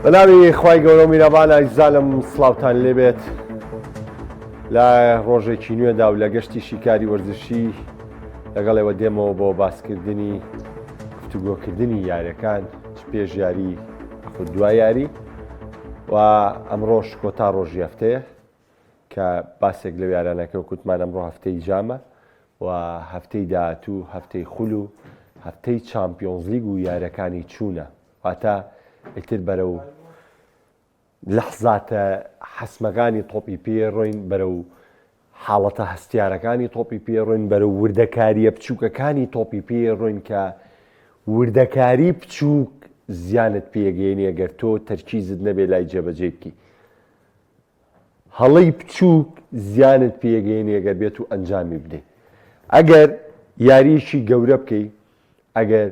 بەناوی خوای گەورە و میرەبان ئایزانم سڵاوتان لێبێت لە ڕۆژێکی نوێدا و لە گەشتی شیکاری وەرزشی لەگەڵەوە دێمەوە بۆ باسکردنی گفتوگۆکردنی یاریەکان پێش یاری خود دوای یاری و ئەمڕۆژ کۆتا ڕۆژی هەفتەیە کە باسێک لەو یارانەکە و کوتمان ئەمڕۆ هەفتەی جامە و هەفتەی داهاتوو هەفتەی خول و هەفتەی چامپیۆنز لیگ و یاریەکانی چوونە واتە ئیتر بەرە و لەحزاتە حەسمەکانی تۆپی پێڕۆین بەرە و حاڵەتە هەستیارەکانی تۆپی پێڕۆین بەرە و وردەکاریە بچووکەکانی تۆپی پێڕۆین کە وردەکاری بچووک زیانت پێگەێنی ئەگەر تۆ تەرکیزت نەبێ لای جێبەجێ بکەی هەڵەی بچووک زیانت پێگەێنی ئەگەر بێت و ئەنجامی بدەیت ئەگەر یاریشی گەورە بکەی ئەگەر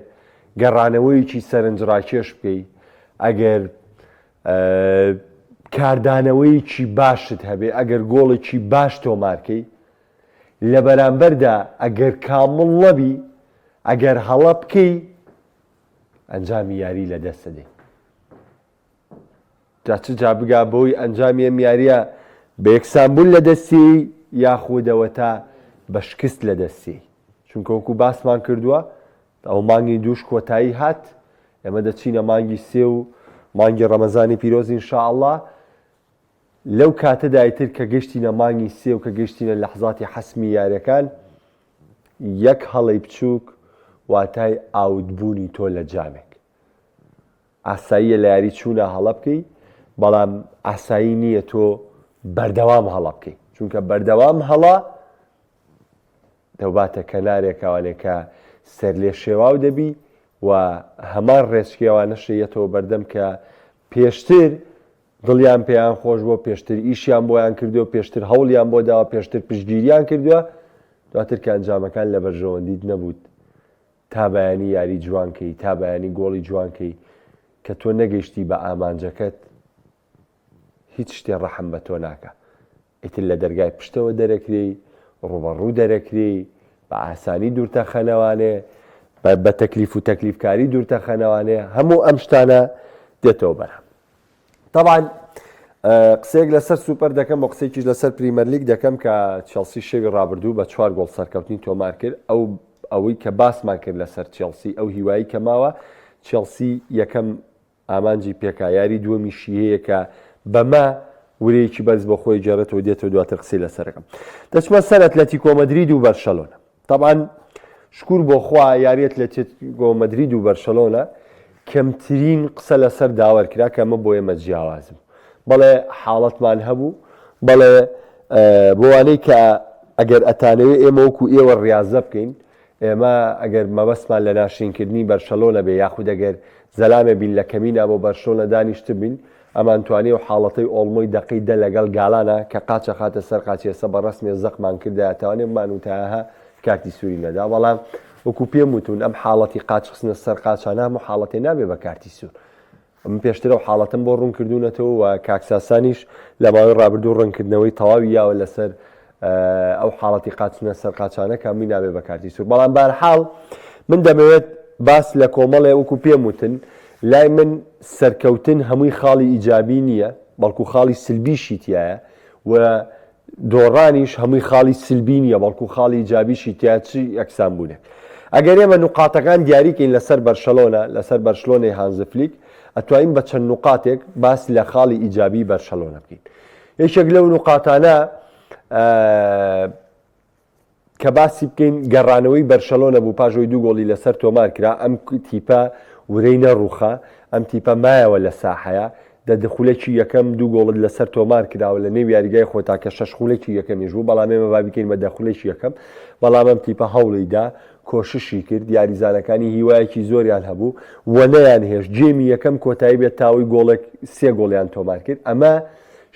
گەڕانەوەیکی سەرنجڕاکێش بکەی ئەگەر کاردانەوەیکی باشت هەبێ ئەگەر گۆڵێکی باش تۆمارکەی لە بەرامبەردا ئەگەر کامڵ نەبی ئەگەر هەڵە بکەی ئەنجامی یاری لە دەستە دێ جاچ جا بگا بۆی ئەنجامی ئەم یاریە بە یەکسانبوون لە دەستی یاخودەوە تا بە شکست لە دەستی چونکە وەکو باسمان کردووە ئەو مانگی دووش کۆتایی هات ئێمە دەچینە مانگی سێ و مانگی ڕەمەزانی پیرۆز ئینشاءالله لەو کاتەدایتر کە گەشتینە مانگی سێ و کە گەشتینە لەحزاتی حەسمی یاریەکان یەک هەڵەی بچووک واتای ئاوتبوونی تۆ لە جامێک ئاساییە لە یاری چوونە هەڵە بکەی بەڵام ئاسایی نییە تۆ بەردەوام هەڵە بکەی چونکە بەردەوام هەڵە دەوباتە کەنارێکەوانێکە سەر لێ شێواو دەبی و هەمان ڕێچکیەوانە شەیەتەوە بەردەم کە پێشتر دڵیان پێیان خۆش بۆ پێشتر ئیشیان بۆیان کردووە پێشتر هەوڵیان بۆ داوە پێشتر پشتگیریان کردووە دواتر کە ئەنجامەکان لە بەرژەوەندیت نەبوت تا بەیانی یاری جوانکەی تا بەیانی گۆڵی جوانکەی کە تۆ نەگەیشتی بە ئامانجەکەت هیچ شتێ ڕەحم بە تۆ ناکە ئیتر لە دەرگای پشتەوە دەرەکرێی ڕوبەڕوو دەرەکرێی بە ئاسانی دوورتە خەنەوانێ بە تەکلیف و تەکلیفکاری دوورتە خەنەوانێ هەموو ئەم شتانە دێتەوە بەرهەم طبعاً قسەیەک لەسەر سوپەر دەکەم بۆ قسەیەکیش لەسەر پریمەر لیگ دەکەم کە چێلسی شەوی ڕابردوو بە 4 گۆڵ سەرکەوتنی تۆمار کرد ئەوەی کە باسمان کرد لەسەر چێلسی ئەو هیوایی کە ماوە چێلسی یەکەم ئامانجی پێکا یاری دووەمی شیهەیە کە بەما ورەیەکی بەرز بۆ خۆی جێڕێتەوە دێتەوە دواتر قسەی لەسەرەکەم دەچمە سەر ئەتلەتیکۆ مەدرید و بەرشەلۆنە طبعاً شکور بۆ خوا یاری ئەتلەتیکۆ مەدرید و بەرشەلۆنە کەمترین قسە لەسەر داوەرکرا کە ئەمە بۆ ئێمە جیاوازم بەڵێ حاڵەتمان هەبوو بەڵێ بۆوانەی کە ئەگەر ئەتانەوێ ئێمە وەکو ئێوە ڕاضە بکەین ئێمە ئەگەر مەبەستمان لە ناشرینکردنی بەرشەلۆنە بێ یاخود ئەگەر زەلامە بین لە کەمینە بۆ بەرشەلۆنە دانیشت بین ئەمان توانێ و حاڵەتەی ئۆڵمۆی دەقەی دە لەگەڵ گاڵانە کە قاچە خاتە سەر قاچێسە بە ڕسمێ زەقمان کردایە تاوانێ بمانوتەها کارتی سووری نەدا بەڵام وەکو پێم وتون ئەم حاڵەتی قاچ خستنە سەر قاچانە هەموو حاڵەتێ نابێ بە کارتی سوور ئەم پێشتر ئەو حاڵەتم بۆ ڕوون کردوونەتەوە و کاکساسانیش لە ماوەی ڕابردوو ڕوونکردنەوەی تەواوی یاوە لەسەر ئەو حاڵەتی قاچنە سەر قاچانە کامی نابێ بە کارتی سوور بەڵام بەرحاڵ من دەمەوێت باس لە کۆمەڵێ وەکو پێم وتن لای من سەرکەوتن هەمووی خاڵی ئیجابی نییە بەڵکو خاڵی سلبیشی تایە و دۆڕانیش هەمووی خاڵی سلبی نییە بەڵکو خاڵی ئیجابیشی تیا چی یەکسان بوونێ ئەگەر ئێمە نوقاتەکان دیاریکەین لەسەر بەرشەلۆنە لەسەر بەرشلۆنەی هانزفلیک ئەتوانین بە چەند نوقاتێک باس لە خاڵی ئیجابی بەرشەلۆنە بکەین یەکێک لەو نوقاتانە کە باسی بکەین گەڕانەوەی بەرشەلۆنە بوو پاژۆی دوو گۆڵی لەسەر تۆمار کرا ئەم تیپە ورەی نەڕوخە ئەم تیپە مایەوە لە ساحەیە دەخولێکی یەکەم دوو گۆڵت لەسەر تۆمار کراوە لە نێو یاریگای خۆتا کە شەش خولێکی یەکەمیش بوو بەڵام ئێمە بابیکەین بە دەخولێکی یەکەم بەڵام ئەم تیپە هەوڵیدا کۆششی کرد یاریزانەکانی هیوایەکی زۆریان هەبوو وە نەیان هێش جێمی یەکەم کۆتایی بێت تاوی گۆڵێک سێ گۆڵیان تۆمار کرد ئەمە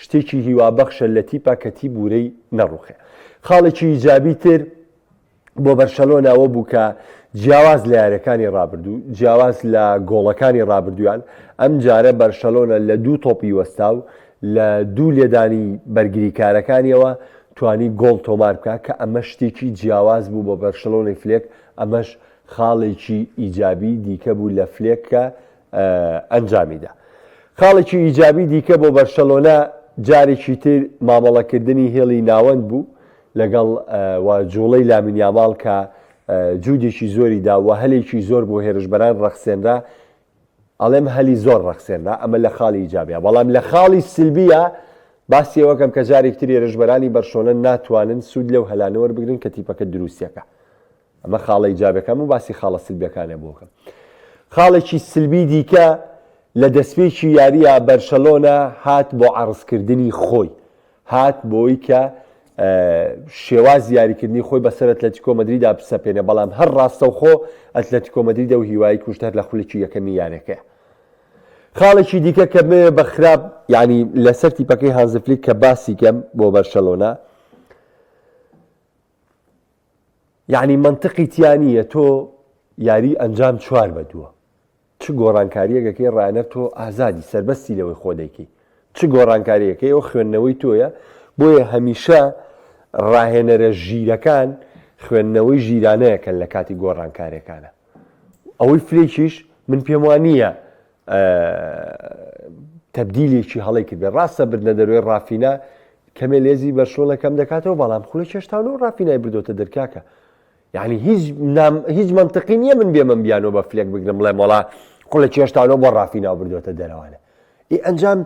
شتێکی هیوابەخشە لە تیپە کە تیپ ورەی نەڕوخێ خاڵێکی ئیجابی تر بۆ بەرشەلۆنەوە بوو کە جیاواز لە یاریەکانی ڕابردوو جیاواز لە گۆڵەکانی ڕابردویان ئەم جارە بەرشەلۆنە لە دوو تۆپی وەستا و لە دوو لێدانی بەرگریکارەکانیەوە توانی گۆڵ تۆمار بکە کە ئەمە شتێکی جیاواز بوو بۆ بەرشەلۆنەی فلێک ئەمەش خاڵێکی ئیجابی دیکە بوو لە فلێک کە ئەنجامیدا خاڵێکی ئیجابی دیکە بۆ بەرشەلۆنا جارێکی تر مامەڵەکردنی هێڵی ناوەند بوو لەگەڵ جوڵەی لامین یاماڵ کە جوودێکی زۆری دا و هەلێکی زۆر بۆ هێرشبەران ڕەخسێنرا ئەڵێم هەلی زۆر ڕەخسێنرا ئەمە لە خاڵی ئیجابیە بەڵام لە خاڵی سلبیە باسی ئەوەکەم کە جارێک تر هێرشبەرانی بەرشۆنە ناتوانن سوود لەو هەلانەوە بگرن کە تیپەکە دروستیەکە ئەمە خاڵە ئیجابەکەم و باسی خاڵە سلبیەکانە بۆکەم خاڵێکی سلبی دیکە لە دەستپێکی یاریە بەرشەلۆنا هات بۆ عەرزکردنی خۆی هات بۆی کە شێواز یاریکردنی خۆی بەسەر ئەتلەتیکۆ مەدریدا بسەپێنێ بەڵام هەر ڕاستەوخۆ ئەتلەتیکۆ مەدریدە و هیوایی کوشتەر لە خولێکی یەکەمی یارەکەیە خاڵێکی دیکە کە بە خراپ یعنی لەسەر تیپەکەی هانز فلیک کە باسی کەم بۆ بەرشەلۆنا یعنی منطقی تیانیە تۆ یاری ئەنجام چوار بەدووە چ گۆڕانکاریەکەکەی ڕانەر تۆ ئازادی سربەستی لەوەی خۆ دەیکەی چ گۆڕانکاریەکەی ئەو خوێندنەوەی تۆیە بۆیە هەمیشە ڕاهێنەرە ژیرەکان خوێندنەوەی ژیرانەیەکەن لە کاتی گۆڕانکاریەکانە ئەوەی فلێکیش من پێم وانییە تەبدیلێکی هەڵی کرد بێ ڕاستە بردنە دەروێ ڕافینە کەمێ لێزی بەرشۆڵەکەم دەکاتەوە بەڵام خولە چێشتان و ڕافینای بردۆتە دەرکاکە یعنی هیچ منطقی نییە من بێمە بیانەوە بە فلێک بگرم بڵێ مۆڵا خولە چێشتانەوە بۆ ڕافینا بردۆتە دەرەوانە ئەنجام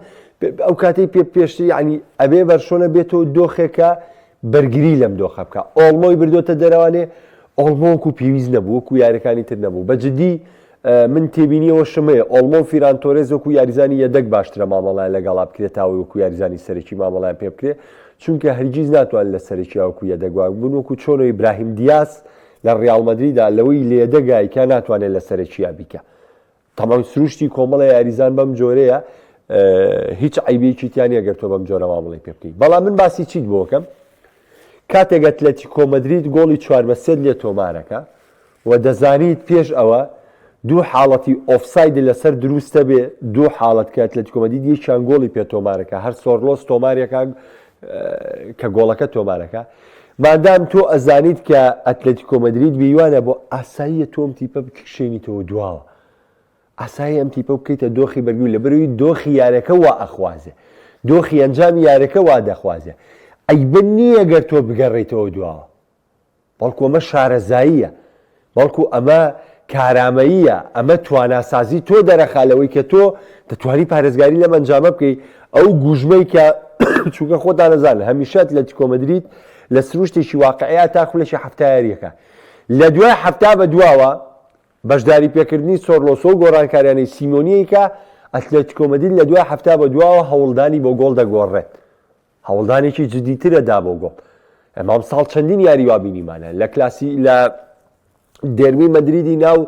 ئەو کاتەی پێشتر ینی ئەبێ بەرشۆنە بێتەوە دۆخێکە بەرگری لەم دۆخە بکە ئۆڵمۆی بردۆتە دەرەوانێ ئۆڵمۆکو پێویست نەبوو وەکو یاریەکانی تر نەبوو بەجددی من تێبینیەوە شمەیە ئۆڵمۆ فیران تۆرێز وەکو یاریزانی یەدەک باشترە مامەڵای لەگەڵا بکرێتەوەی وەکو یاریزانی سەرەکی مامەڵیان پێ بکرێ چونکە هەرگیز ناتوانن لە سەرەکی وەکو یەدەگوان بوون وەکو چۆن ئیبراهیم دیاس لە ڕیاڵ مەدریدا لەوەی لێدەگایکە ناتوانێت لە سەرەکییا بیکە تەمام سروشتی کۆمەڵە یاریزان بەم جۆرەیە هیچ عیبێکی تیانی ئەگەر تۆ بەم جۆرە مامەڵی پێ بکەیت بەڵام من باسی چیت بۆکەم کاتێک ئەتلەتیکۆ مەدرید گۆڵی 4-3 لێ تۆمارەکە و دەزانیت پێش ئەوە دوو حاڵەتی ئۆفساید لەسەر دروستە بێ دوو حاڵەت کە ئەتلەتیکۆ مەدرید یەکیان گۆڵی پێ تۆمارەکە هەر سۆرلۆس تۆمارێکە کە گۆڵەکە تۆمارەکە مادام تۆ ئەزانیت کە ئەتلەتیکۆ مەدرید بیوانە بۆ ئاساییە تۆم تیپە بکشێنیتەوە دواوە ئاسایی ئەم تیپە بکەیتە دۆخی بەرگوی لە بەروی دۆخی یارەکە وا ئەخوازێ دۆخی ئەنجامی یارەکە وا دەخوازێ ئەیبن نییە گەر تۆ بگەڕێیتەوە دواوە بەڵکو ئەمە شارەزاییە بەڵکو ئەمە کارامەییە ئەمە تواناسازی تۆ دەرەخالەوەی کە تۆ دەتوانی پارێزگاری لەم ئەنجامە بکەی ئەو گوژمەی کە چونکە خۆتان نەزانن هەمیشە ئەتلەتیکۆ مەدرید لە سروشتێکی واقعەیە تا خولێکی هەفتە یاریەکە لە دوای هەفتا بە دواوە بەشداری پێکردنی سۆرلۆسۆ و گۆڕانکاریانەی سیمۆنیەکە ئەتلەتیکۆ مەدرید لە دوای هەفتا بە دواوە هەوڵدانی بۆ گۆڵ دەگۆڕێت هەوڵدانێکی جدیترە دا بۆ گۆڵ ئەمام ساڵ چەندین یاری وابینیمانە لە کلاسی لە دێرمی مەدریدی ناو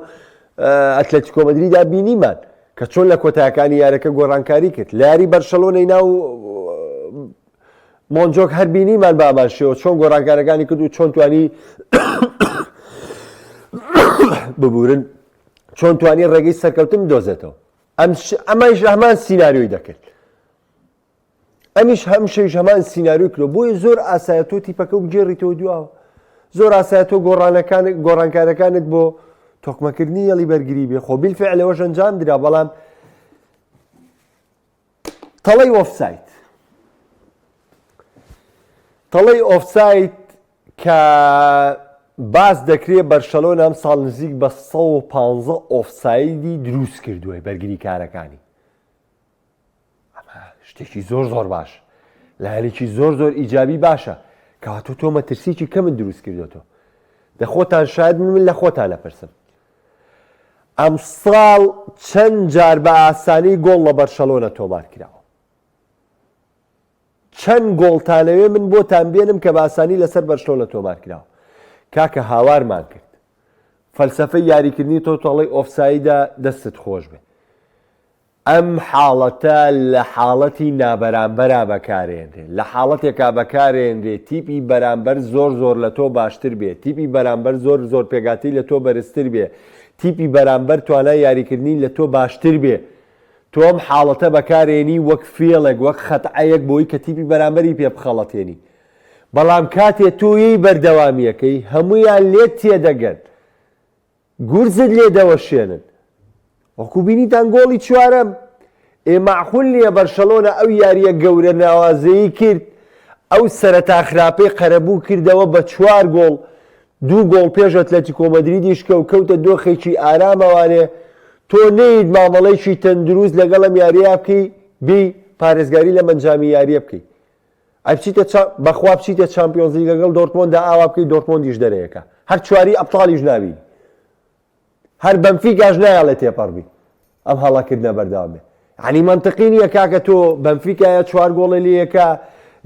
ئەتلەتیکۆ مەدریدا بینیمان کە چۆن لە کۆتایەکانی یارەکە گۆڕانکاری کرد لە یاری بەرشەلۆنەی ناو مۆنجۆک هەر بینیمان بە ئامان شێوە چۆن گۆڕانکارەکانی کرد و چۆن توانی ببورن چۆن توانی ڕێگەی سەرکەوتن بدۆزێتەوە ئەمەش هەمان سیناریۆی دەکرد ئەمیش هەمشەیش هەمان سیناریۆی کرد بۆیە زۆر ئاسایە تۆ تیپەکە و بگێڕیتەوە دواوە زۆر ئاسایە تۆ گۆڕانکارەکانت بۆ تۆقمەکردنی یەڵی بەرگری بێ خۆ بیلفعل لەوەش ئەنجام درا بەڵام تەڵەی ئۆفساید تەڵەی ئۆفساید کە باس دەکرێت بەرشەلۆنە ئەم ساڵ نزیک بە 115 ئۆفسایدی دروست کردووە بەرگری کارەکانی ئەمە شتێکی زۆر باش لایەنێکی زۆر ئیجابی باشە کەواتۆ تۆ مەترسیی کەمت دروست کردوێتەوە دەخۆتان شاید من لە خۆتان لەپرسم ئەم ساڵ چەند جار بە ئاسانی گۆڵ لە بەرشەلۆنە تۆمار کراوە چەند گۆڵتانەوێ من بۆتان بێنم کە بە ئاسانی لەسەر بەرشەلۆنە تۆمار کراوە کاکە هاوارمان کرد فەلسەفەی یاریکردنی تۆ تەڵەی ئۆفسایدا دەستت خۆش بێ ئەم حاڵەتە لە حاڵەتی نابەرامبەرا بەکارێنرێ لە حاڵەتێکا بەکارێنرێ تیپی بەرامبەر زۆر لە تۆ باشتر بێ تیپی بەرامبەر زۆر پێگاتی لە تۆ بەرزتر بێ تیپی بەرامبەر توانای یاریکردنی لە تۆ باشتر بێ تۆم حاڵەتە بەکارێنی وەک فێڵێک وەک خەتعەیەک بۆی کە تیپی بەرامبەری پێ بخەڵەتێنی بەڵام کاتێ تۆیەی بەردەوامیەکەی هەمویان لێت تێدەگەن گورزت لێ دەوەشێنن وەکو بینیتان گۆڵی چوارەم معقول نییە بەرشەلۆنە ئەو یاریە گەورە ناوازەیی کرد ئەو سەرەتا خراپەی قەرەبوو کردەوە بە 4 گۆڵ 2 گۆڵ پێش ئەتلەتیکۆ مەدریدیش کە و کەوتە دۆخێکی ئارامەوانێ تۆ نەیت مامەڵەیەکی تەندروست لەگەڵ ئەم یاریە بکەی بی پارێزگاری لە منجامی یاریە بکەیت بەخوا بچیتە چامپیۆنز لیگ لەگەڵ دۆرتمۆندا ئاوا بکەی دۆرتمۆندیش دەرەیەکە هەر چواری ئەبطاڵیش نابی هەر بەنفیکاش نایڵێت تێپەڕبی ئەم هەڵەکردنە بەردەوام بێ عنی منطقی نییە کاکە تۆ بەنفیکایە 4 گۆڵی لێیەکە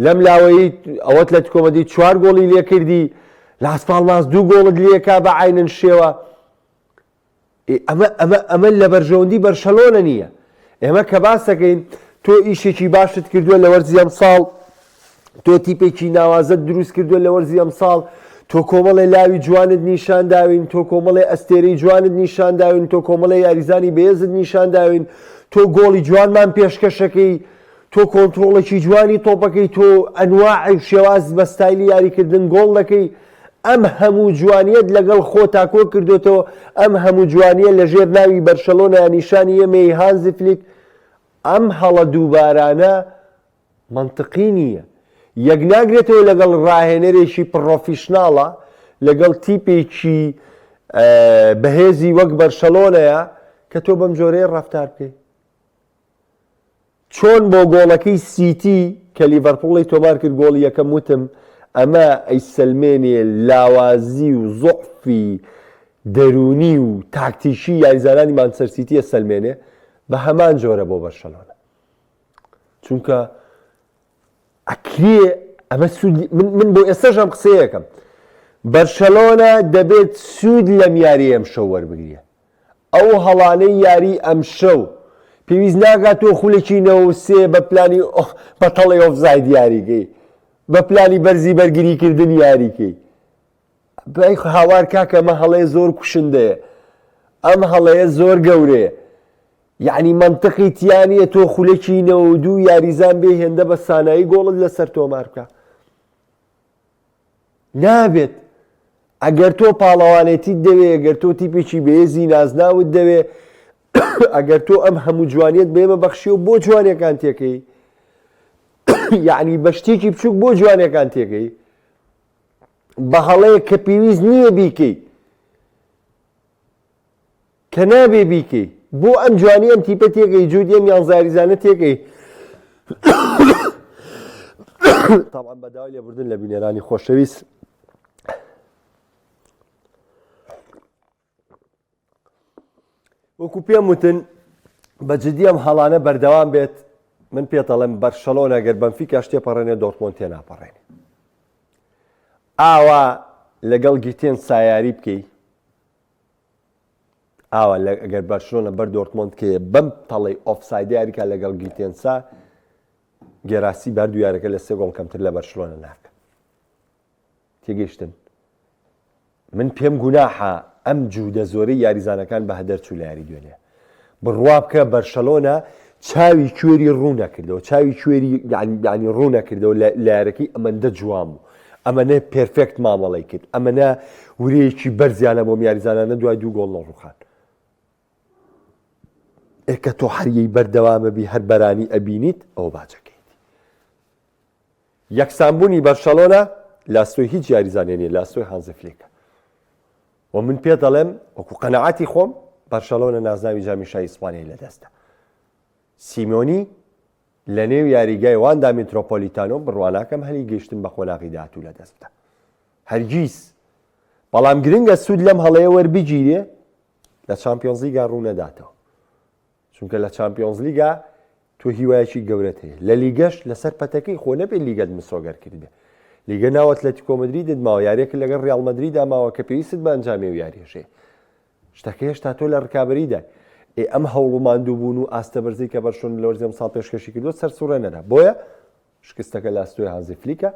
لەم لاوەیە ئەوەت لە کۆمەدی 4 گۆڵی لێ کردی لاس پالماس 2 گۆڵت لێیەکە بە عینن شێوە ئەمە لە بەرژەوەندی بەرشەلۆنە نییە ئێمە کە باس دەکەین تۆ ئیشێکی باشت کردووە لە وەرزی ئەم ساڵ تۆ تیپێکی ناوازت دروست کردووە لە وەرزی ئەم ساڵ تۆ کۆمەڵی لاوی جوانت نیشان داوین تۆ کۆمەڵی ئەستێرەی جوانت نیشان داوین تۆ کۆمەڵی یاریزانی بەهێزت نیشان داوین تۆ گۆڵی جوانمان پێشکەشەکەی تۆ کۆنتڕۆڵێکی جوانی تۆپەکەی تۆ ئەنواعی شێواز بە ستایلی یاریکردن گۆڵ دەکەی ئەم هەموو جوانیت لەگەڵ خۆ تاکۆ کردوێتەوە ئەم هەموو جوانیە لەژێر ناوی بەرشەلۆنە نیشانی ئێمەی هانزی فلیک ئەم هەڵە دووبارانە منطقی نییە یەک ناگرێتەوە لەگەڵ ڕاهێنەرێکی پڕۆفیشناڵە لەگەڵ تیپێکی بەهێزی وەک بەرشەلۆنەیە کە تۆ بەم جۆرەیە ڕەفتار بکەی چۆن بۆ گۆڵەکەی سیتی کە لیڤەرپوڵی تۆمار کرد گۆڵی یەکەم وتم ئەمە ئەیسەلمێنێ لاوازی و زۆعفی دەرونی و تاکتیشی یاریزانانی مانچستەر سیتی ئەسەلمێنێ بە هەمان جۆرە بۆ بەرشەلۆنە چونکە ئەکرێ ئەمە من بۆ ئێستاش ئەم قسەیەکەم بەرشەلۆنە دەبێت سوود لەم یاری ئەمشەو وەربگریە ئەو هەڵانەی یاری ئەمشەو پێویست ناکات تۆ خولێکی نەوسێ بە پلانی بەتەڵی ئۆفزاید یاریکەی بە پلانی بەرزی بەرگریکردن یاریکەی بەی هاوار کاکە ئەمە هەڵەیە زۆر کوشندەیە ئەم هەڵەیە زۆر گەورەیە یعنی منطقی تیانیە تۆ خولێکی نەودوو یاریزان بێ هێندە بە سانایی گۆڵت لەسەر تۆمار بکە نابێت ئەگەر تۆ پاڵەوانێتیت دەوێ ئەگەر تۆ تیپێکی بەهێزی نازناوت دەوێ ئەگەر تۆ ئەم هەموو جوانیت بێمە بەخشی و بۆ جوانیەکان تێکەی یعنی بە شتێکی بچووک بۆ جوانیەکان تێکەی بە هەڵەیە کە پێویست نییە بیکەی کە نابێ بیکەی بۆ ئەم جوانی ئەم تیپە تێکەی جوودی ئەم یانزاریزانە تێکەی تاوان بەداوای لێبوردن لە بینێرانی خۆشەویست وەکو پێم وتن بە جددی ئەم هەڵانە بەردەوام بێت من پێتەڵێم بەرشەلۆنە گەر بەنفیکا تێپەڕێنێ دۆرتمۆند تێ ناپەڕێنێ ئاوا لەگەڵ گیتێن سایاری بکەی ئاوا ئەگەر بەرشەلۆنە بەر دۆرتمۆند کێ بەم تەڵی ئۆفسایدیاریکە لەگەڵ گیتێنسا گێراسی بەردوویارەکە لە 3 گۆڵ کەمتر لە بەرشەلۆنە ناکە تێگەیشتن من پێم گوناحە ئەم جوودە زۆرەی یاریزانەکان بە هەدەر چوو لە یاری دوێنێ بڕوا بکە بەرشەلۆنە چاوی کوێری ڕوو نەکردەوە چاوی کوێری یعنی ڕوو نەکردەوە لە یارەکەی ئەمەندە جوام بوو ئەمەنە پێرفێکت مامەڵی کرد ئەمەنە ورەیەکی بەرزیانە بۆ یاریزانانە دوای 2 گۆڵ نەڕووخان ئێکە تۆ هەریەی بەردەوامە بی هەر بەرانی ئەبینیت ئەوە باجەکەیت یەکسانبوونی بەرشەلۆنە لاستۆی هیچ یاریزانێ نیە لاستۆی هانزی فلیکە و من پێ دەڵێم وەکو قەنەعاتی خۆم بەرشەلۆنە نازناوی جامیشای ئیسپانیای لەدەستە سیمۆنی لە نێو یاریگای واندا میترۆپۆلیتانۆ بڕواناکەم هەلی گەیشتن بە خۆناغی داهاتوو لەدەستە هەرگیز بەڵام گرنگە سوود لەم هەڵەیە وەربگیرێ لە چامپیۆنز لیگا ڕوو نەداتەوە چونکە لە چامپیۆنز لیگا تۆ هیوایەکی گەورەت هەیە لە لیگەش لەسەر پەتەکەی خۆ نەبێت لیگەت مسۆگەر کردبێ لیگە ناو ئەتلەتیکۆ مەدریدت ماوە یاریەکە لەگەڵ ڕیاڵ مەدریدا ماوە کە پێویستت بە ئەنجامی و یاریەشێ شتەکە هێشتا تۆ لە ڕکابەریدا ئەم هەوڵ و ماندوو بوون و ئاستە بەرزی کە بەرشۆن لە وەرزی ئەم ساڵ پێشکەشی کردووە سەر سوورە نەدا بۆیە شکستەکە لاستۆی هانزی فلیکە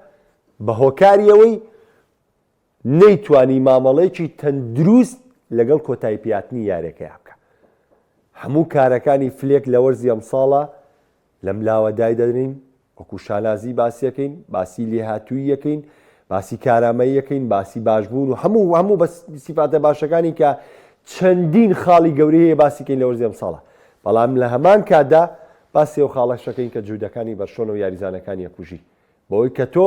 بە هۆکاریەوەی نەیتوانی مامەڵەیەکی تەندروست لەگەڵ کۆتایی پیاتنی یاریەکەی بکە هەموو کارەکانی فلێک لە وەرزی ئەم ساڵە لەم لاوەدای دەدرین وەکو شانازی باسیەکەین باسی لێهاتووی یەکەین باسی کارامەی یەکەین باسی باشبوون و هەموو بە سیفاتە باشەکانی کە چەندین خاڵی گەورەی هەیە باسیکەین لە وەرزی ئەم ساڵە بەڵام لە هەمان کاتدا باسی ئەو خاڵەشەکەین کە جوودەکانی بەرشۆنە و یاریزانەکانی کوژی بەوەی کە تۆ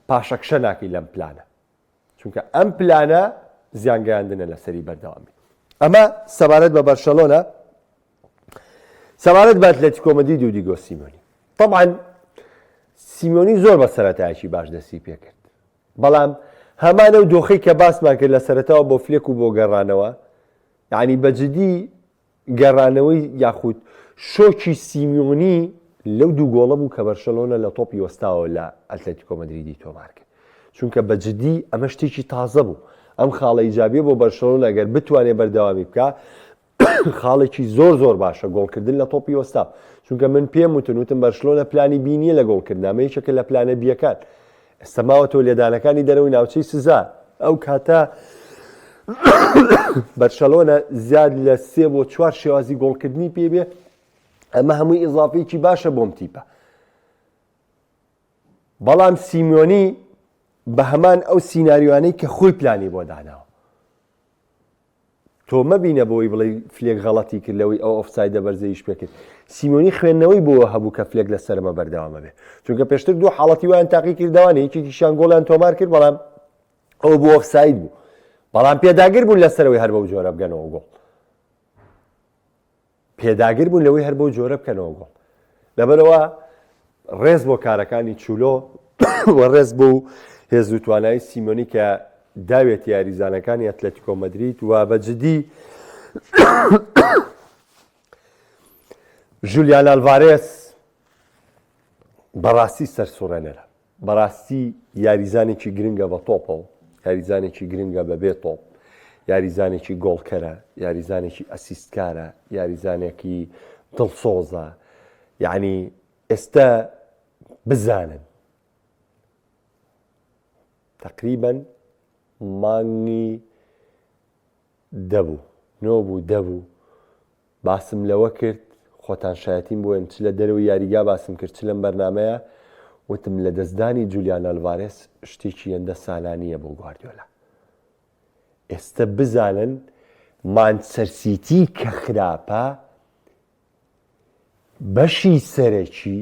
پاشەکشە ناکەی لەم پلانە چونکە ئەم پلانە زیانگەیاندنە لەسەری بەردەوامی. ئەمە سەبارەت بە بەرشەلۆنە. سەبارەت بە ئەتلێتیکۆ مەدرید و دیگۆ سیمۆنی. طبعاً سیمۆنی زۆر بە سەرەتایەکی باش دەستی پێکرد، بەڵام هەمانە و دۆخەی کە باسمان کرد لە سەرەتاوە بۆ فلێک و بۆ گەڕانەوە، یعنی بەجددی گەڕانەوەی یاخود شۆکی سیمۆنی لەو دوو گۆڵە بوو کە بەرشەلۆنە لە تۆپی وەستاوە لە ئەتلێتیکۆ مەدریدی تۆمار کرد، چونکە بەجددی ئەمە شتێکی تازە بوو. ئەم خاڵە ئیجابیە بۆ بەرشەلۆن ئەگەر بتوانێت بەردەوامی بکە خاڵێکی زۆر باشە گۆڵکردن لە تۆپی وەستا، چونکە من پێم وتم بەرشەلۆنە پلانی بینیە لە گۆڵکردنامە یەکێکە لە پلانە بیەکان. ئێستا ماوەتەوە لێدانەکانی دەرەوەی ناوچەی سزا ئەو کاتە بەرشەلۆنە زیاد لە 3 بۆ 4 شێوازی گۆڵکردنی پێبێ، ئەمە هەمووی ئیزافەیەکی باشە بۆم تیپە. بەڵام سیمۆنی بە هەمان ئەو سیناریوانەی کە خۆی پلانی بۆ داناوە، تۆ مەبینە بۆی بڵێ فلێک غەڵەتی کرد لەوەی ئەو ئۆفسایدە بەرزەیش پێکرد. سیمۆنی خوێندنەوەی بۆ هەبوو کە فلێک لەسەرمە بەردەوامە بێ، چونکە پێشتر دوو حاڵەتی وایان تاقی کردەوەنە، یەکێکیشیان گۆڵیان تۆمار کرد بەڵام ئەو بۆ ئۆفساید بوو، بەڵام پێداگر بوون لەسەرەوەی هەر بەو جۆرە بگەنەوە گۆڵ. پێداگر بوون لەوەی هەر بەو جۆرە بکەنەوە گۆڵ. لەبەرەوە ڕێز بۆ کارەکانی چولۆ و ڕێز بۆ هێز و توانایی سیمۆنی کە داوێت یاریزانەکانی ئەتلێتیکۆ مەدرید و بەجددی ژولیان ئالڤارێس بەڕاستی سەرسوڕێنەرە، بەڕاستی یاریزانێکی گرنگە بە تۆپەوە، یاریزانێکی گرنگە بە بێ تۆپ، یاریزانێکی گۆڵکەرە، یاریزانێکی ئەسیستکارە، یاریزانێکی دڵسۆزە. یعنی ئێستا بزانن تقریباً مانگی دەبوو 9 باسم لەوە کرد، خۆتان شایەتیم بۆن چ لە دەرەوەی یاریگا باسم کرد چ لەم بەرنامەیە، وتم لە دەستدانی جولیان ئالڤارێس شتێکی هێندە سالانیە بۆ گواردیۆلا. ئێستا بزانن مانچستەر سیتی کە خراپە بەشی سەرەکی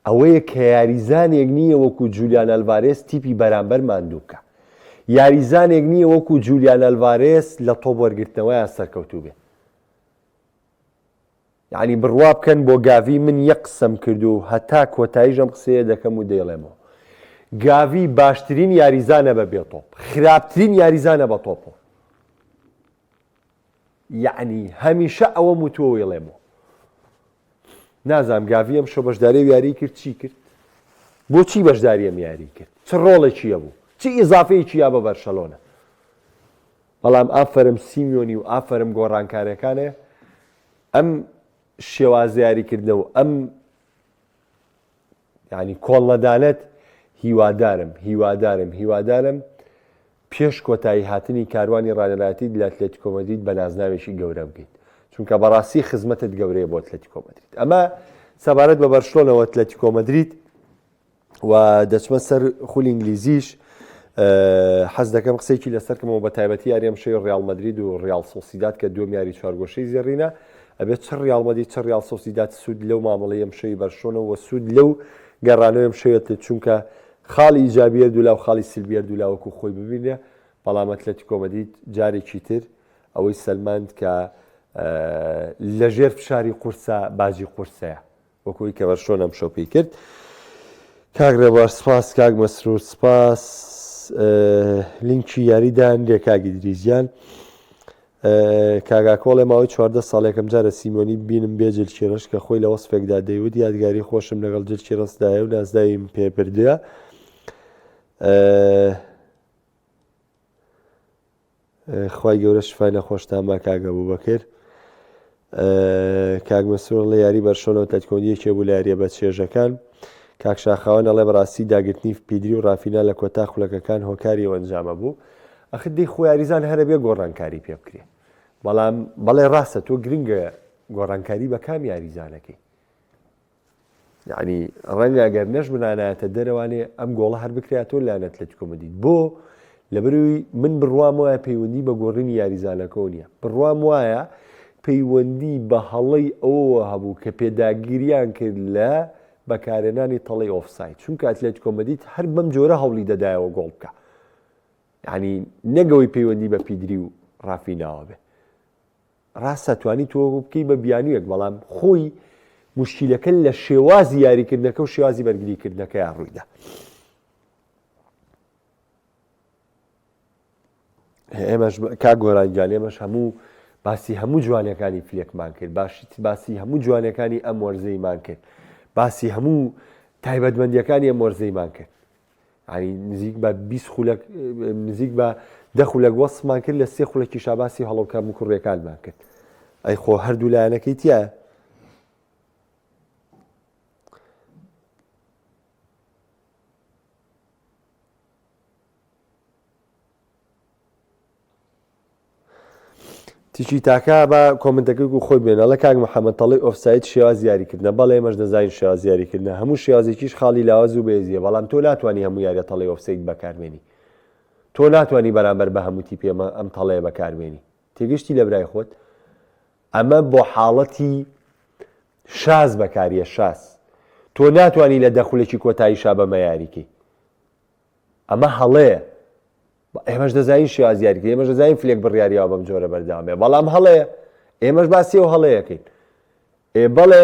ئەوەیە کە یاریزانێک نییە وەکو جولیان ئالڤارێس تیپی بەرامبەر ماندووکە، یاریزانێک نییە وەکو جولیان ئالڤارێس لە تۆپ وەرگرتنەوەیان سەرکەوتوو بێ. یعنی بڕوا بکەن بۆ گاڤی، من یەک قسەم کرد و هەتا کۆتاییژەم قسەیە دەکەم و دەیڵێمەوە، گاڤی باشترین یاریزانە بە بێ تۆپ، خراپترین یاریزانە بە تۆپەوە. یعنی هەمیشە ئەوە وتووە وێڵێمەوە. نازام گاڤی ئەم شۆ بەشداری و یاری کرد چی کرد؟ بۆچی بەشداری ئەم یاری کرد؟ چ ڕۆڵێکیە بوو؟ چی ئیزافەیەکی یا بە بەرشەلۆنە؟ بەڵام ئافەرم سیمۆنی و ئافەرم گۆڕانکارەکانێ ئەم شێوازە یاریکردنە و ئەم یعنی کۆڵنەدانەت هیوادارم پێش کۆتایی هاتنی کاروانی ڕادەلایەتی لە ئەتلێتیکۆ مەدرید بە نازناوێکی گەورە بگەیت، چونکە بەڕاستی خزمەتت گەورەیە بۆ ئەتلێتیکۆ مەدرید. ئەمە سەبارەت بە بەرشلۆنەوە ئەتلێتیکۆ مەدرید و دەچمە سەر خولی ئینگلیزیش. حەز دەکەم قسەیەکی لەسەرکەمەوە بە تایبەتی یاری ئەمشەی ڕیال مەدرید و ڕیال سۆسیداد کە دووەم یاری چوارگۆشەی زێڕینە، ئەبێت چ ڕیال مەدرید چ ڕیال سۆسیداد سوود لەو مامەڵەی ئەمشەی بەرشلۆنەوە و سوود لەو گەڕانەوەی ئەمشەیەت، چونکە خاڵی ئیجابیە دوولا و خاڵی سلبیە دوولا وەکو خۆی ببینێ. بەڵام ئەتلێتیکۆ مەدرید جارێکی تر ئەوەی سەلماند کە لەژێر فشاری قورسە باجی قورسەیە، وەکوی کە بەرشلۆنە ئەمشەو پێی کرد. کاک ڕێبوار سپاس، کاک مەسرور سپاس، لینکی یاریدان لێ کاگی دریزیان. کاگاکۆڵێ ماوەی 14 ساڵێکم جارە سیمۆنی بینم بێ جلچێرەش کە خۆی لە وەسفێکدا دەیوت یادگاری خۆشم لەگەڵ جلچێرەسدایە و نازدایم پێ بردووە. خوای گەورە شفای نەخۆشتان با کاک ئەبوبەکر. کاک مەسرور لە یاری بەرشلۆنە ئەتلێتیکۆ بوو لە یاریە بە چێژەکان. کاک شاخاوان ئەڵێ بەڕاستی داگرتنی پیدری و ڕافینا لە کۆتا خولەکەکان هۆکاری ئەوە ئەنجامە بوو. ئەخ دەی خۆ یاریزان هەرە بێ گۆڕانکاری پێ بکرێ، بەڵام بەڵێ ڕاستە تۆ گرنگە گۆڕانکاری بە کام یاریزانەکەی. یعنی ڕەنگە ئەگەر نەش بنانایەتە دەرەوانێ ئەم گۆڵە هەر بکرێتەوە لایەن ئەتلێتیکۆ مەدرید. بۆ لەبەرەوەی من بڕوام وایە پەیوەندی بە گۆڕینی یاریزانەکە نییە، بڕوام وایە پەیوەندی بە هەڵەی ئەوە هەبوو کە پێداگیریان کرد لە بەکارهێنانی تەڵەی ئۆفساید، چونکە ئەتلێتیکۆ مەدرید هەر بەم جۆرە هەوڵی دەدایەوە گۆڵ بکە، یعنی نەگەوەی پەیوەندی بە پیدری و ڕافیناوە بێ. ڕاستە توانی تۆ بکەی بە بیانوویەک، بەڵام خۆی مشکیلەکە لە شێوازی یاریکردنەکە و شێوازی بەرگریکردنەکەیان ڕوویدا. ئێمەش کا گۆرانگیان ئێمەش هەموو باسی هەموو جوانەکانی فلێکمان کرد، باسی هەموو جوانەکانی ئەم وەرزەیمان کرد، باسی هەموو تایبەتمەندیەکانی ئەم وەرزەیمان کرد. ینی نزیک بە 20 خولەک نزیک بە 10 خولەک وەسفمان کرد، لە 3 خولەکی شاباسی هەڵەوکەم و کوڕێکانمان کرد. ئەی خۆ هەردوو لایەنەکەی تایە. تیشی تاکە بە کۆمنتەکە و خۆی بێنەڵە کاک محەممەد تەڵی ئۆفساید شێواز یاریکردنە، بەڵێ ئێمەش دەزانین شێواز یاریکردنە، هەموو شێوازێکیش خاڵی لاواز و بێزیە، بەڵام تۆ ناتوانانی هەموو یاریە تەڵی ئۆفساید بەکارمێنی، تۆ ناتوانانی بەرامبەر بە هەمووتی پێمە ئەم تەڵەیە بەکارمێنی. تێگەشتی لە برای خۆت ئەمە بۆ حاڵەتی شاز بەکاریە، شاز تۆ ناتوانانی لە دەخولێکی کۆتایی شا بەمە یاریکەی، ئەمە هەڵەیە. ئێمەش دەزانین شێواز یاریکە، ئێمەش دەزانین فلێک بڕیاریەوە بەم جۆرە بەردەوامێ، بەڵام هەڵەیە ئێمەش باسی ئەو هەڵەیەکەین. بەڵێ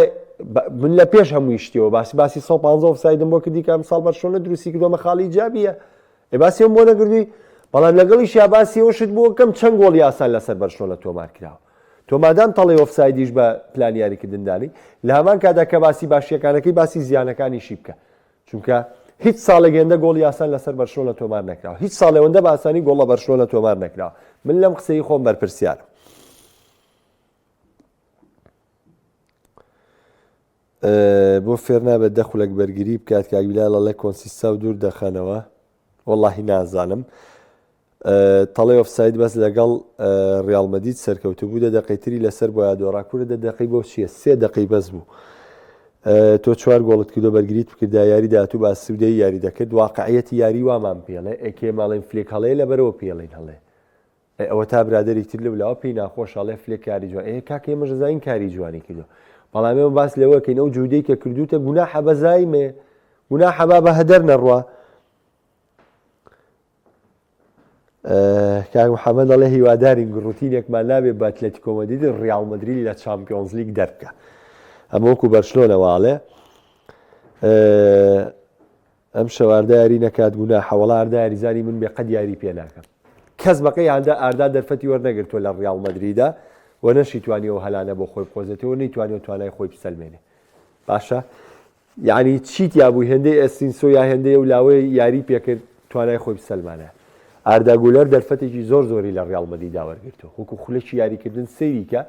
من لە پێش هەمووی شتیەوە باسی 150 ئۆفسایدم بۆ کردی کە ئەمساڵ بەرشۆنە دروستی کردومە خاڵی جابیە، باسی ئەم بۆ نەکردووی، بەڵام لەگەڵیش یا باسی ئەوە شت بووە کەم چەند گۆڵی ئاسان لەسەر بەرشۆنە تۆمار کراوە. تۆ مادام تەڵی ئۆفسایدیش بە پلان یاریکردندانی لە هەمان کادا کە باسی باشیەکانەکەی باسی زیانەکانیشی بکە، چونکە هیچ ساڵێک هێندە گۆڵی ئاسان لەسەر بەرشۆنە تۆمار نەکراوە، هیچ ساڵێوەندە بە ئاسانی گۆڵە بەرشۆنە تۆمار نەکراوە. من لەم قسەی خۆم بەرپرسیارم. بۆ فێر نابێت دەخولێک بەرگری بکات کاگیلا لەڵێ کۆنسیستا و دوور دەخەنەوە، وەڵڵاهی نازانم. تەڵێ ئۆفساید بەس لەگەڵ ڕیاڵ مەدرید سەرکەوتو بوو، 10 دقەی تری لەسەر بۆ یادۆڕاکوورە 10 دقەی بۆ چییە 3 دقەی بەس بوو. تۆ 4 گۆڵت کردو بەرگریت بکردا یاری داهاتوو با سوودەی یاری دەکرد، واقعیەتی یاری وامان پێڵێ ئەکێ ماڵین فلێک هەڵەیە لەبەرەوە پێڵین هەڵێ ئەوە تا برادێکی تر لەولاوە پێی ناخۆش هەڵێ فلێک کاری جوان کاکە ئێمەش دەزانین کاری جوانی کردو، بەڵام ئێمە باس لەوەکەین ئەو جودەی کە کردوتە گوناحە بەزایمێ، گوناحە با بە هەدەر نەڕوا. کاک محەممەد دەڵێ هیوادارین ڕوتینێکمان نابێت بە ئەتلێتیکۆ مەدرید ڕیاڵ مەدرید لە چامپیۆنز لیگ دەربکە، ئەمە وەکو بەرشلۆنەواڵێ ئەم شەواردا یاری نەکات گوناحە، وەڵا ئاردا یاریزانی من بێ قەت یاری پێ ناکەم. کەس بەقەی ئاردا دەرفەتی وەرنەگرتووە لە ڕیاڵ مەدریددا و نەشی توانیەوە هەلانە بۆ خۆی بخۆزێتەوە، نەیتوانێت توانای خۆی بسەلمێنێ. باشە یعنی چیت یابوو هێندەی ئەستینسۆ یا هێندەی و لاوەی یاری پێکرد توانای خۆی بسەلمانە. ئاردا گولەر دەرفەتێکی زۆری لە ڕیاڵ مەدریددا وەرگرتووە، وەکو خولەکی یاریکردن سەیری کە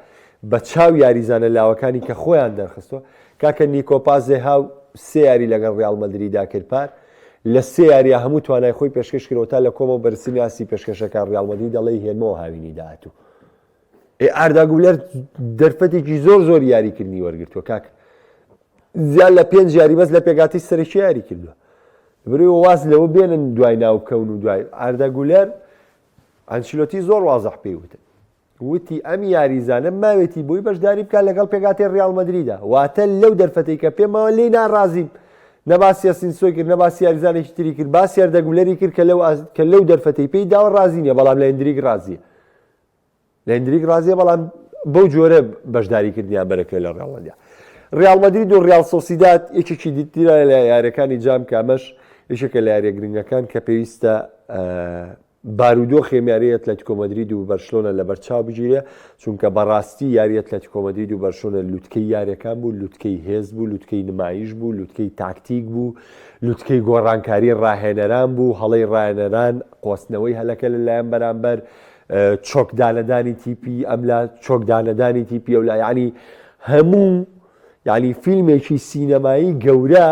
بە چاو یاریزانە لاوەکانی کە خۆیان دەرخستەوە. کاکە نیکۆپازێ هاو 3 یاری لەگەڵ ڕیاڵ مەدریددا کرد پار، لە 3 یاریە هەموو توانای خۆی پێشکەش کردەوە تا لە کۆمە بەرسینی ئاسی پێشکەشەکان ڕیاڵ مەدرید دەڵێ هێنمەوە هاوینی داهاتوو. ئاردا گولەر دەرفەتێکی زۆر یاریکردنی وەرگرتووە کاکە، زیان لە 5 یاری بەس لە پێگاتی سەرەکی یاری کردووە. بڕێ واز لەوە بێنن دوای ناو بکەون و دوای ئاردا گولەر ئەنچیلۆتی زۆر وازەح پێی وتن، وتی ئەم یاریزانە ماوێتی بۆی بەشداری بکات لەگەڵ پێگاتی ڕیاڵ مەدریددا، واتە لەو دەرفەتەی کە پێمەوە لێی ناڕازیم، نەباسی ئەستینسۆی کرد، نەباسی یاریزانێکی تری کرد، باسی ئاردا گولەری کرد کە لەو دەرفەتەی پێی داوە ڕازی نییە، بەڵام لە هێندریک ڕازیە، لە هێندریک ڕازیە، بەڵام بەو جۆرە بەشداریکردنیان بەرەکەوێت لە ڕیاڵ مەدرید. ڕیاڵ مەدرید و ڕیاڵ سۆسیداد یەکێکی دیترە لە یاریەکانی جام کامەش یەکێکە لە یاریە گرنگەکان کە پێویستە بارودۆ خێمیاری ئەتلێتیکۆ مەدرید و بەرشلۆنە لە بەرچاو بگیرێ، چونکە بەڕاستی یاری ئەتلێتیکۆ مەدرید و بەرشلۆنە لوتکەی یاریەکان بوو، لوتکەی هێز بوو، لوتکەی نمایش بوو، لوتکەی تاکتیک بوو، لوتکەی گۆڕانکاری ڕاهێنەران بوو، هەڵەی ڕاهێنەران، قۆستنەوەی هەلەکە لەلایەن بەرامبەر، چۆکدانەدانی تیپی ئەملا، چۆکدانەدانی تیپی ئەولا، یعنی هەموو یعنی فیلمێکی سینەمایی گەورە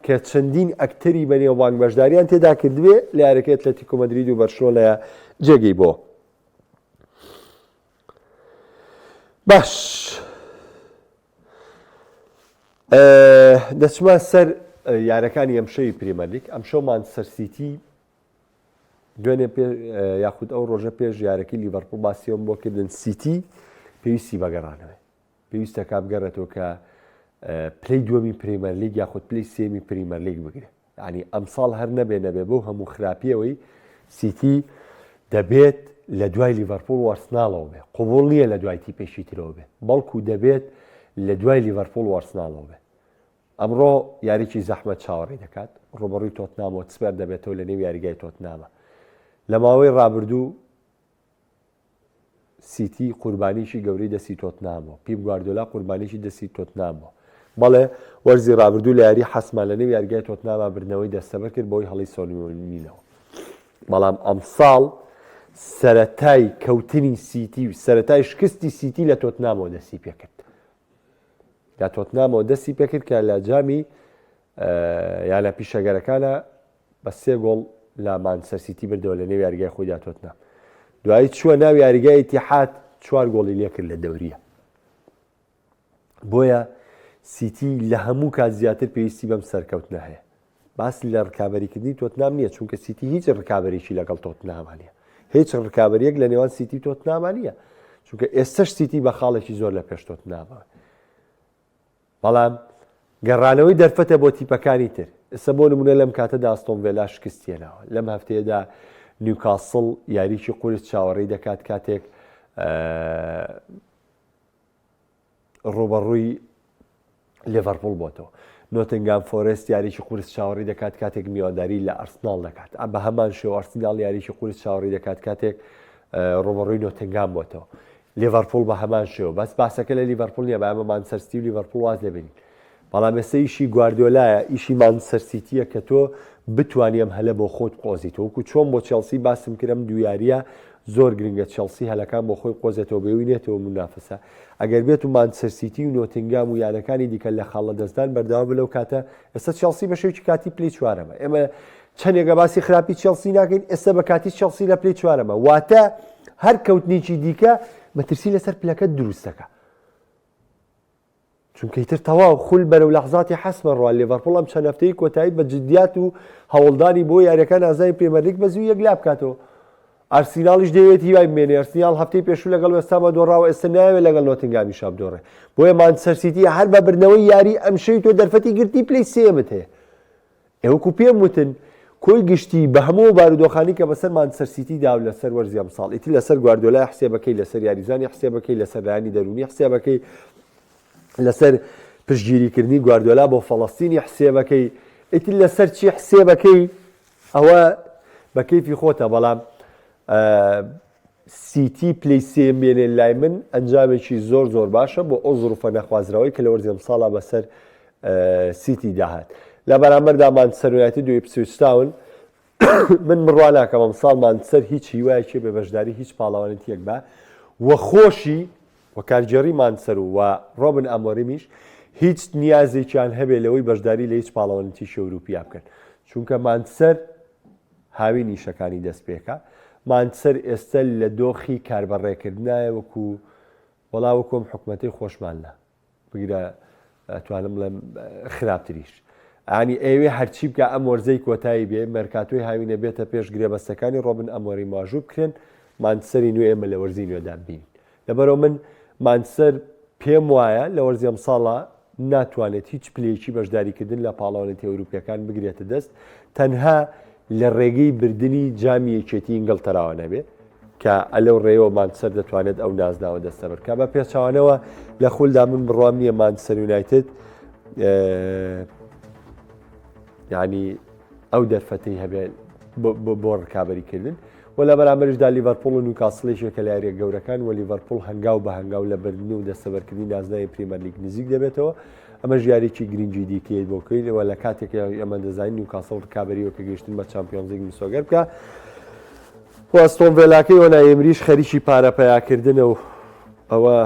کە چەندین ئەکتەری بەنێوبانگ بەشداریان تێدا کردوێ لە یاریەکەی ئەتلێتیکۆ مەدرید و بەرشلۆنە جێگەی بۆ. باش دەچمە سەر یارەکانی ئەمشەوی پریمەر لیگ. ئەمشەو مانچستەر سیتی دوێنێ یاخود ئەو ڕۆژە پێش یارەکەی لیڤەرپوڵ باسیەوەم بۆ کردن، سیتی پێویستی بەگەڕانەوە پێویستە کا بگەڕێتەوە کە پلەی دووەمی پرێمەر لیگ یاخود پلەی سێمی پریمەر لیگ بگرێت ینی ئەمساڵ هەر نەبێ بۆ هەموو خراپیەوەی سیتی دەبێت لە دوای لیڤەرپۆڵ و ئارسنالەوە بێ قوبوڵ نییە لە دوای تیپێکی ترەوە بێ بەڵکو دەبێت لە دوای لیڤەرپۆڵ و ئارسنالەوە بێ ئەمڕۆ یاریکی زەحمەت چاوەڕێی دەکات ڕوبەڕووی تۆتنامەوە سپەر دەبێتەوە لە نێو یاریگای تۆتنامە لە ماوەی ڕابردوو سیتی قوربانیشی گەورەی دەستی تۆتنامەوە پیپ گواردیۆلا قوربانیشی دەستی تۆتنامەوە بەڵێ وەرزی ڕابردوو لە یاری حەسمان لە نێو یاریگای تۆتنامە بردنەوەی دەستەبەر کرد بۆی هەڵی سۆنمینەوە بەڵام ئەمساڵ سەرەتای کەوتنی سیتی و سەرەتای شکستی سیتی لە تۆتنامەوە دەستی پێکرد لە تۆتنامەوە دەستی پێکرد کە لە جامی یان لە پیشەگەرەکانە بە 3 گۆڵ لە مانچستەر سیتی بردەوە لە نێو یاریگای خۆیدا تۆتنام دوایی چووە ناو یاریگای ئیتیحاد 4 گۆڵی لێ کرد لە دەوریە بۆیە سیتی لە هەموو کات زیاتر پێویستی بەم سەرکەوتنە هەیە باسی لە ڕکابەریکردنی تۆتنام نییە چونکە سیتی هیچ ڕکابەرێکی لەگەڵ تۆتنامان نیە هیچ ڕکابەریەک لە نێوان سیتی تۆتنامان نیە چونکە ئێستش سیتی بە خاڵێکی زۆر لە پێش تۆتنامەوە بەڵام گەڕانەوەی دەرفەتە بۆ تیپەکانی تر ئێستا بۆ نمونە لەم کاتەدا ئەستۆن ڤیلا شکستیێناوە لەم هەفتەیەدا نیوکاسڵ یاریکی قورس چاوەڕێی دەکات کاتێک ڕوبەڕووی لیڤەرپۆڵ بۆتەوە نۆتنگام فۆرست یاریکی قورس چاوەڕێی دەکات کاتێک میوانداری لە ئەرسناڵ دەکات بە هەمان شێوە ئەرسناڵ یاریکی قورس چاوەڕێی دەکات کاتێک ڕوبەڕووی نۆتنگام بۆتەوە لیڤەرپۆڵ بە هەمان شێوە بەس باسەکە لە لیڤەرپۆڵ نیە بە ئەمە مانچستەر سیتی و لیڤەرپۆڵ واز لێبینین بەڵام ئێستا ئیشی گواردیۆلایە ئیشی مانچستەر سیتیە کە تۆ بتوانی ئەم هەلە بۆ خۆت قۆزیتەوە وەکو چۆن بۆ چێلسی باسم کردم دویاریە زۆر گرنگە چێلسی هەلەکان بۆ خۆی قۆزێتەوە ببینێتەوە منافسە ئەگەر بێت و مانچستەر سیتی و نۆتینگام و یانەکانی دیکە لە خاڵە دەستدان بەردەوام لەو کاتە ئێستا چێلسی بە شێوکی کاتی پلەی چوارەمە ئێمە چەندێکە باسی خراپی چێلسی ناکەین ئێستا بە کاتی چێلسی لە پلەی چوارەمە واتە هەر کەوتنێکی دیکە مەترسی لەسەر پلەکە دروستەکە چونکە ئیتر تەواو خول بەرەو لەحزاتی حەسمە ڕوا لیڤەرپۆڵ ئەم چەند هەفتەی کۆتایی بە جدیات و هەوڵدانی بۆ یاریەکان ئازای پرێمەر لیگ بە زوو یەکلا بکاتەوە ئارسیناڵیش دەوێت هیوای بمێنێ ئارسیناڵ هەفتەی پێشوو لەگەڵ وێستامە دۆڕاوە ئێستا ناوێت لەگەڵ نۆتینگامی شاب دۆڕێ بۆیە مانچستەر سیتی هەر بە بردنەوەی یاری ئەم شەوی تۆ دەرفەتی گرتی پلەی سێمت هەیە ئێوەکو پێم وتن کۆی گشتی بە هەموو بارودۆخانی کە بەسەر مانچستەر سیتی داو لەسەر وەرزی ئەمساڵ ئیتر لەسەر گواردیۆلا حسێبەکەی لەسەر یاریزانی حسێبەکەی لەسەر لایانی دەرونی حسێبەکەی لەسەر پشتگیریکردنی گواردیۆلا بۆ فەڵەستینی حسێبەکەی ئیتر لەسەر چی حسێبەکەی ئەوە بە کەیفی خۆتە بەڵام سیتی پلەی سێم بێنێ لای من ئەنجامێکی زۆر زۆر باشە بۆ ئەو زروفە نەخوازراوەی کە لە وەرزی ئەمساڵا بەسەر سیتی داهات لە بەرامبەردا مانچستەر یونایتد و ئیپسویچ تاون من بڕوا ناکەم ئەمساڵ مانچستەر هیچ هیوایەکی بە بەشداری هیچ پاڵەوانێتیەک بە وە خۆشی وە کارگێڕی مانچستەر و ڕۆبن ئەمۆریمیش هیچ نیازێکیان هەبێ لەوەی بەشداری لە هیچ پاڵەوانێتیشی ئەوروپیا بکەن چونکە مانچستەر هاوی نیشەکانی دەست پێکە مانچستەر ئێستا لە دۆخی کاربەڕێکردنایە وەکو وەڵاوەکۆم حکومەتی خۆشمانە بگرە توانم بڵێم خراپتریش ئانی ئێوێ هەرچی بکە ئەم وەرزەی کۆتایی بێ مەرکاتۆی هاوینە بێتە پێش گرێبەستەکانی ڕۆبن ئەمۆری ماژوو بکرێن مانچستەری نوێ ئێمە لە وەرزی نوێدا بین لەبەرەوە من مانچستەر پێم وایە لە وەرزی ئەمساڵا ناتوانێت هیچ پلەیەکی بەشداریکردن لە پاڵەوانێتی ئەوروپیەکان بگرێتە دەست تەنها لە ڕێگەی بردننی جامی یەکێتی ئینگڵتەراوە نەبێ کە ئەلەو ڕێەوە مانچستەر دەتوانێت ئەو نازداوە دەستەبەرکە بە پێچوانەوە لە خولدا من بڕوام نییە مانچستەر یونایتد یعنی ئەو دەرفەتەی هەبێت بۆ ڕکابەریکردن و لە بەرامبەرشدا لیڤەرپۆڵ و نیوکاسڵێکێکە لە یاریە گەورەکان و لیڤەرپۆڵ هەنگاو بە هەنگاو لە بردن و دەستەبەرکردنی نازدای پریمەر لیگ نزیک دەبێتەوە ئەمە ژیارێکی گرنگی دیکەیت بۆکەیتەوە لە کاتێک ئەمە دەزانین نیوکاسڵ ڕکابەریەوە کە گەیشتن بە چامپیۆنز لیگ میسۆگەر بکە ئەستۆن ڤیلاکەی وەنای ئێمریش خەریکی پارەپەیاکردنە و ئەوە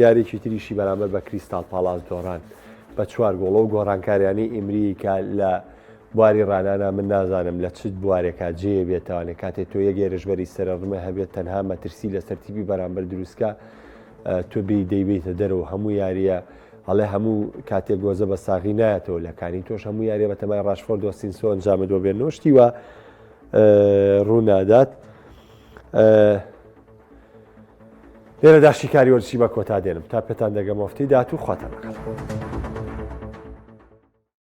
یاریێکی تریشی بەرامبەر بە کریستال پالاس دۆڕان بە 4 گۆڵە و گۆڕانکاریانی ئێمریکا لە بواری ڕانانە من نازانم لە چ بوارێکا جێ بێتوانێت کاتێک تۆ یەک گێرشبەری سەرڕمە هەبێت تەنها مەترسی لە سەرتیبی بەرامبەر دروستکە تۆ بێ دەیبێتە دەرەوە هەموو یاریە هەڵێ هەموو کاتێک گۆزە بە ساغی نایەتەوە لەکانی تۆش هەموو یاریە بە تەمای ڕاشفۆرد و سینسۆ ئەنجامەوە بێنەوە شتیوە ڕوونادات لێرە داشتی کاری وەرچی بە کۆتا دێنم تا پێتان دەگەم مفتی داات و خواتان لەگەڵ.